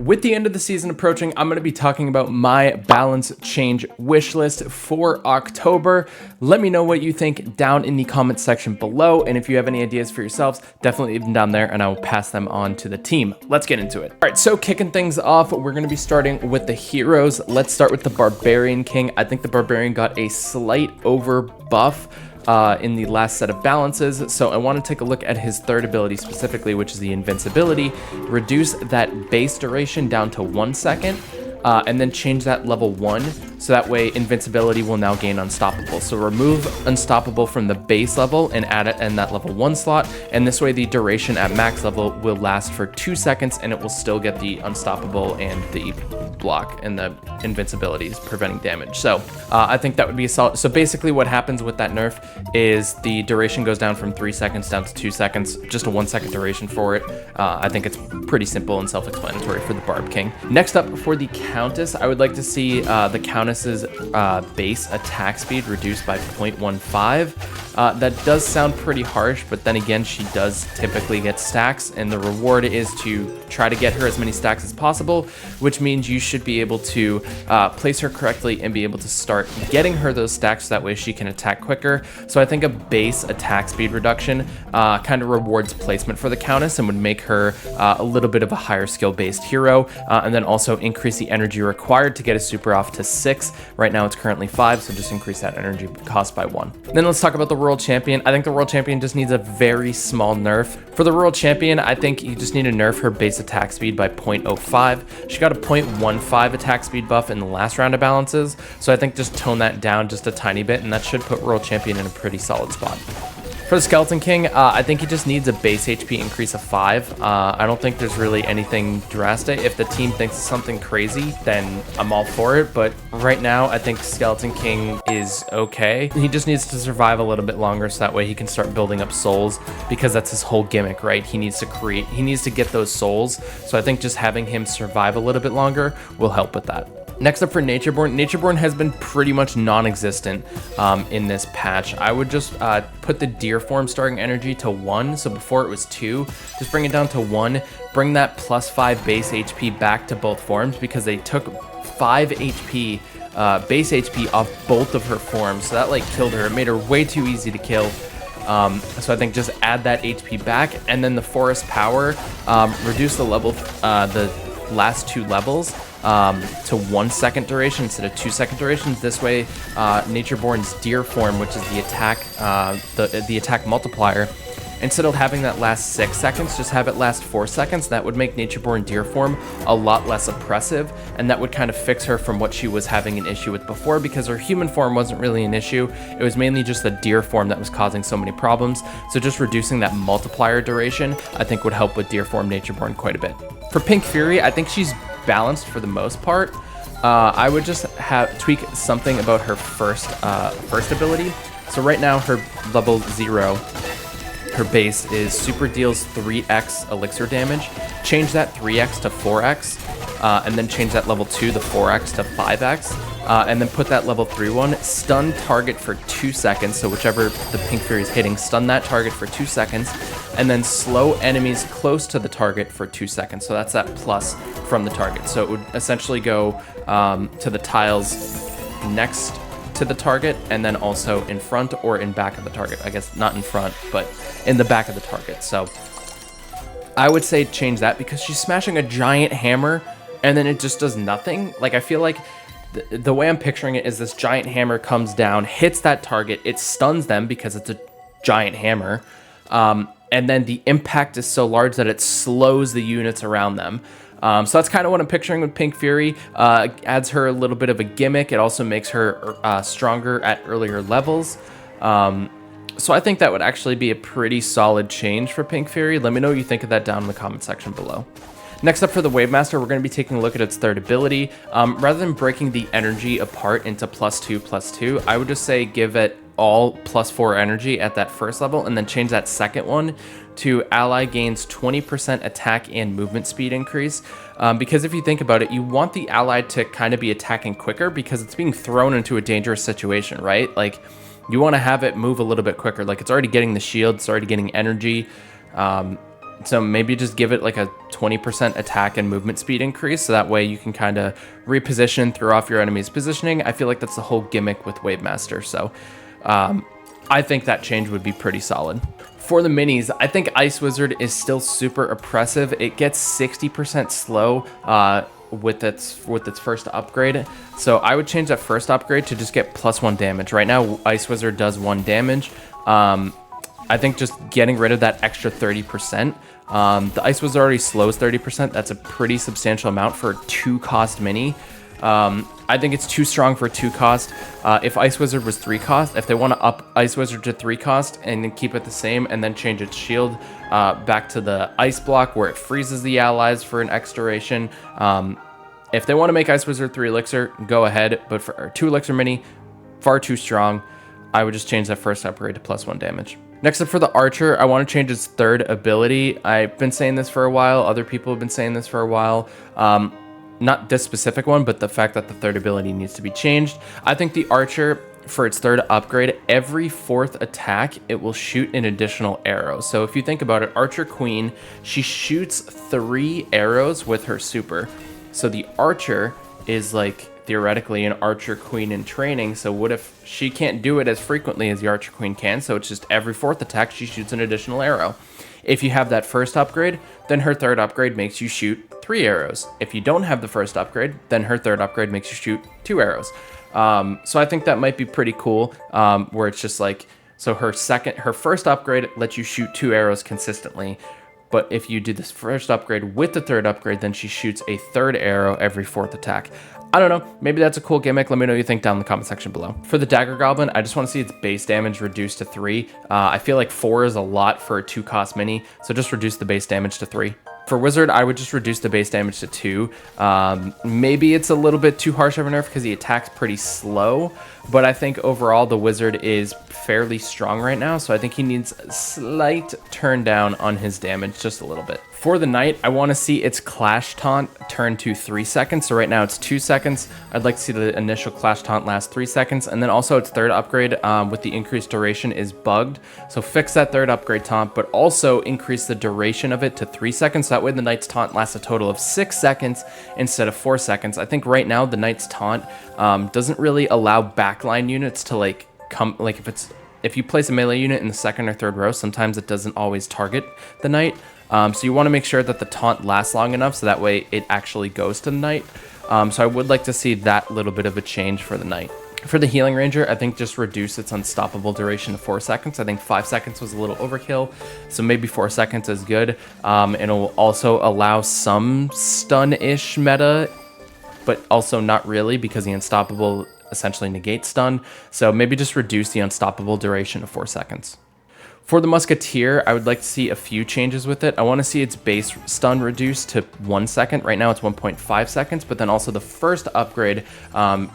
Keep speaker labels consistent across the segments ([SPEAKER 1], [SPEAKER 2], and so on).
[SPEAKER 1] with the end of the season approaching, I'm going to be talking about my balance change wish list for October. Let me know what you think down in the comment section below, and if you have any ideas for yourselves, definitely leave them down there and I will pass them on to the team. Let's get into it. All right, so kicking things off, we're going to be starting with the heroes. Let's start with the Barbarian King. I think the Barbarian got a slight over buff in the last set of balances, so I want to take a look at his third ability specifically, which is the invincibility. Reduce that base duration down to 1 second, and then change that level 1, so that way invincibility will now gain unstoppable. So remove unstoppable from the base level and add it in that level 1 slot, and this way the duration at max level will last for 2 seconds and it will still get the unstoppable and the block and the invincibilities preventing damage. So I think that would be a solid. So basically what happens with that nerf is the duration goes down from 3 seconds down to 2 seconds, just a 1 second duration for it. I think it's pretty simple and self-explanatory for the Barb King. Next up, for the Countess, I would like to see the Countess's base attack speed reduced by 0.15. That does sound pretty harsh, but then again, she does typically get stacks, and the reward is to try to get her as many stacks as possible, which means you should be able to place her correctly and be able to start getting her those stacks, so that way she can attack quicker. So I think a base attack speed reduction kind of rewards placement for the Countess and would make her a little bit of a higher skill based hero, and then also increase the energy required to get a super off to 6. Right now it's currently 5, so just increase that energy cost by 1. Then let's talk about the World Champion. I think the World Champion just needs a very small nerf. For the World Champion, I think you just need to nerf her base attack speed by 0.05. She got a 0.15 attack speed buff in the last round of balances, so I think just tone that down just a tiny bit, and that should put World Champion in a pretty solid spot. For the Skeleton King, I think he just needs a base HP increase of 5. I don't think there's really anything drastic. If the team thinks it's something crazy, then I'm all for it. But right now, I think Skeleton King is okay. He just needs to survive a little bit longer, so that way he can start building up souls, because that's his whole gimmick, right? He needs to get those souls. So I think just having him survive a little bit longer will help with that. Next up for Natureborn. Natureborn has been pretty much non-existent in this patch. I would just put the deer form starting energy to 1. So before it was 2, just bring it down to 1. Bring that +5 base HP back to both forms, because they took 5 HP base HP off both of her forms. So that like killed her. It made her way too easy to kill. So I think just add that HP back, and then the Forest Power, reduce the level, the last 2 levels to 1 second duration instead of 2 second durations. This way, Natureborn's deer form, which is the attack, the attack multiplier, instead of having that last 6 seconds, just have it last 4 seconds. That would make Natureborn deer form a lot less oppressive, and that would kind of fix her from what she was having an issue with before, because her human form wasn't really an issue. It was mainly just the deer form that was causing so many problems. So just reducing that multiplier duration, I think would help with deer form Natureborn quite a bit. For Pink Fury, I think she's balanced for the most part. I would just tweak something about her first ability. So right now her level 0, her base is super deals 3x elixir damage. Change that 3x to 4x, and then change that level 2, the 4x to 5x, and then put that level 3 one, stun target for 2 seconds. So whichever the Pink Fury is hitting, stun that target for 2 seconds, and then slow enemies close to the target for 2 seconds. So that's that plus from the target. So it would essentially go to the tiles next to the target, and then also in front or in back of the target. I guess not in front, but in the back of the target. So I would say change that, because she's smashing a giant hammer and then it just does nothing. Like, I feel like the way I'm picturing it is this giant hammer comes down, hits that target, it stuns them because it's a giant hammer, and then the impact is so large that it slows the units around them. So that's kind of what I'm picturing with Pink Fury. Adds her a little bit of a gimmick. It also makes her stronger at earlier levels. So I think that would actually be a pretty solid change for Pink Fury. Let me know what you think of that down in the comment section below. Next up for the Wavemaster, we're going to be taking a look at its third ability. Rather than breaking the energy apart into +2/+2, I would just say give it all +4 energy at that first level, and then change that second one to ally gains 20% attack and movement speed increase. Because if you think about it, you want the ally to kind of be attacking quicker because it's being thrown into a dangerous situation, right? Like, you want to have it move a little bit quicker. Like, it's already getting the shield, it's already getting energy. So maybe just give it like a 20% attack and movement speed increase, so that way you can kind of reposition, throw off your enemy's positioning. I feel like that's the whole gimmick with Wave Master, so I think that change would be pretty solid. For the minis, I think Ice Wizard is still super oppressive. It gets 60% slow with its first upgrade, so I would change that first upgrade to just get +1 damage. Right now, Ice Wizard does 1 damage. I think just getting rid of that extra 30%. The Ice Wizard already slows 30%. That's a pretty substantial amount for a 2-cost mini. I think it's too strong for 2 cost. If Ice Wizard was 3 cost, if they want to up Ice Wizard to 3 cost and then keep it the same and then change its shield back to the Ice block where it freezes the allies for an X duration. If they want to make Ice Wizard 3 Elixir, go ahead. But for 2 Elixir mini, far too strong. I would just change that first upgrade to +1 damage. Next up for the Archer, I want to change its third ability. I've been saying this for a while. Other people have been saying this for a while. Not this specific one, but the fact that the third ability needs to be changed. I think the Archer, for its third upgrade, every 4th attack, it will shoot an additional arrow. So if you think about it, Archer Queen, she shoots 3 arrows with her super. So the Archer is like theoretically an Archer Queen in training. So what if she can't do it as frequently as the Archer Queen can? So it's just every 4th attack, she shoots an additional arrow. If you have that first upgrade, then her third upgrade makes you shoot 3 arrows. If you don't have the first upgrade, then her third upgrade makes you shoot 2 arrows. So I think that might be pretty cool, where it's just like, so her first upgrade lets you shoot 2 arrows consistently. But if you do this first upgrade with the third upgrade, then she shoots a 3rd arrow every 4th attack. I don't know, maybe that's a cool gimmick. Let me know what you think down in the comment section below. For the Dagger Goblin, I just want to see its base damage reduced to 3. I feel like 4 is a lot for a 2-cost mini, so just reduce the base damage to 3. For Wizard, I would just reduce the base damage to 2. Maybe it's a little bit too harsh of a nerf because he attacks pretty slow, but I think overall the Wizard is fairly strong right now, so I think he needs a slight turn down on his damage, just a little bit. For the Knight, I want to see its Clash Taunt turn to 3 seconds, so right now it's 2 seconds. I'd like to see the initial Clash Taunt last 3 seconds, and then also its third upgrade with the increased duration is bugged, so fix that third upgrade taunt, but also increase the duration of it to 3 seconds. That way the Knight's Taunt lasts a total of 6 seconds instead of 4 seconds. I think right now the Knight's Taunt doesn't really allow backline units to like come, like if you place a melee unit in the 2nd or 3rd row, sometimes it doesn't always target the Knight. So you want to make sure that the taunt lasts long enough so that way it actually goes to the Knight. So I would like to see that little bit of a change for the Knight. For the Healing Ranger, I think just reduce its unstoppable duration to 4 seconds. I think 5 seconds was a little overkill, so maybe 4 seconds is good. And it will also allow some stun-ish meta, but also not really because the unstoppable essentially negates stun. So maybe just reduce the unstoppable duration to 4 seconds. For the Musketeer, I would like to see a few changes with it. I want to see its base stun reduced to 1 second. Right now it's 1.5 seconds, but then also the first upgrade,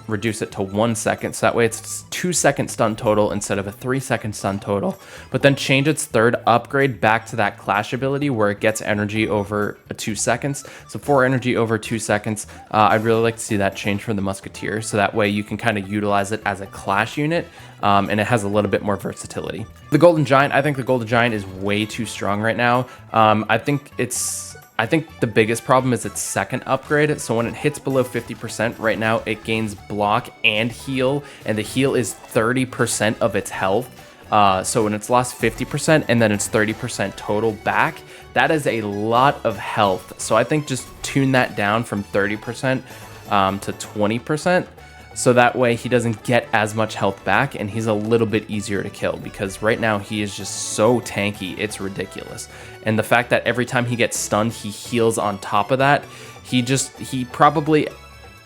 [SPEAKER 1] reduce it to 1 second. So that way it's 2-second stun total instead of a 3-second stun total. But then change its third upgrade back to that Clash ability where it gets energy over 2 seconds. So for energy over 2 seconds, I'd really like to see that change for the Musketeer. So that way you can kind of utilize it as a Clash unit. And it has a little bit more versatility. The Golden Giant, I think the Golden Giant is way too strong right now. I think the biggest problem is its second upgrade. So when it hits below 50%, right now it gains block and heal, and the heal is 30% of its health. So when it's lost 50% and then it's 30% total back, that is a lot of health. So I think just tune that down from 30% to 20%. So that way he doesn't get as much health back and he's a little bit easier to kill, because right now he is just so tanky, it's ridiculous. And the fact that every time he gets stunned, he heals on top of that, he probably,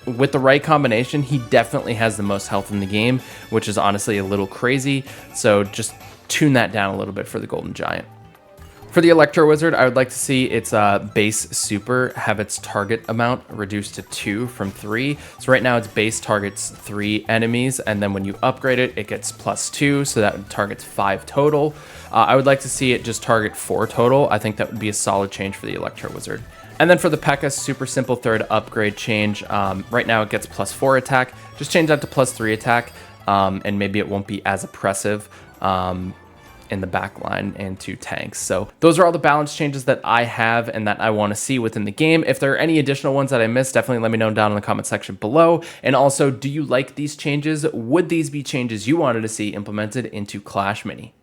[SPEAKER 1] with the right combination, he definitely has the most health in the game, which is honestly a little crazy. So just tune that down a little bit for the Golden Giant. For the Electro Wizard, I would like to see its base super have its target amount reduced to 2 from 3. So right now its base targets 3 enemies, and then when you upgrade it, it gets +2, so that targets 5 total. I would like to see it just target 4 total. I think that would be a solid change for the Electro Wizard. And then for the Pekka, super simple third upgrade change. Right now it gets +4 attack. Just change that to +3 attack, and maybe it won't be as oppressive. in the back line and 2 tanks. So those are all the balance changes that I have and that I want to see within the game. If there are any additional ones that I missed, definitely let me know down in the comment section below. And also, do you like these changes? Would these be changes you wanted to see implemented into Clash Mini?